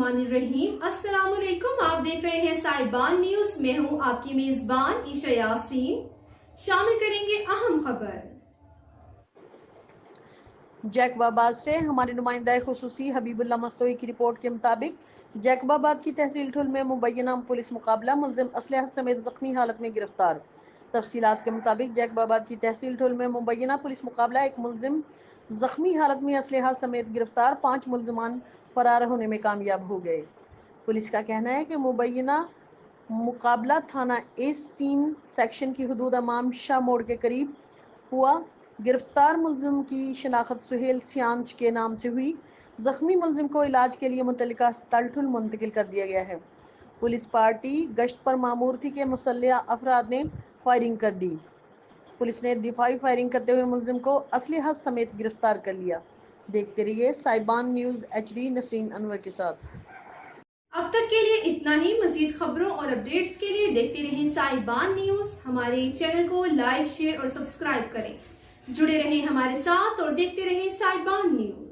बिस्मिल्लाहिर्रहमानिर्रहीम। अस्सलाम वालेकुम। आप देख रहे हैं साहिबान न्यूज। मैं हूं आपकी मेजबान ईशा यासीन। शामिल करेंगे अहम खबर। जैकबाबाद से हमारे नुमाइंदा खुसूसी हबीबुल्लाह मस्तोई की रिपोर्ट के मुताबिक जैकबाबाद की तहसील ठुल में मुबैना पुलिस मुकाबला मुलजिम असलहा समेत जख्मी हालत में गिरफ्तार। तफसीलात के मुताबिक जैकबाबाद की तहसील ठुल में मुबैना पुलिस मुकाबला एक मुलजिम जख्मी हालत में असलहा समेत गिरफ्तार, 5 मुलजमान फरार होने में कामयाब हो गए। पुलिस का कहना है कि मुबैना मुकाबला थाना एस सीन सेक्शन की हदूद अमाम शाह मोड़ के करीब हुआ। गिरफ्तार मुलजिम की शनाख्त सुहेल सियांच के नाम से हुई। जख्मी मुलजिम को इलाज के लिए मुतल्लिका अस्पताल ठुल मुंतकिल कर दिया गया है। पुलिस पार्टी गश्त पर मामूर थी कि मुसल्लह अफराद ने फायरिंग कर दी। पुलिस ने दिफाई फायरिंग करते हुए मुलजिम को असलहा समेत गिरफ्तार कर लिया। देखते रहिए साहिबान न्यूज HD नसीन अनवर के साथ। अब तक के लिए इतना ही। मजीद खबरों और अपडेट्स के लिए देखते रहें साहिबान न्यूज। हमारे चैनल को लाइक, शेयर और सब्सक्राइब करें। जुड़े रहें हमारे साथ और देखते रहें साहिबान न्यूज।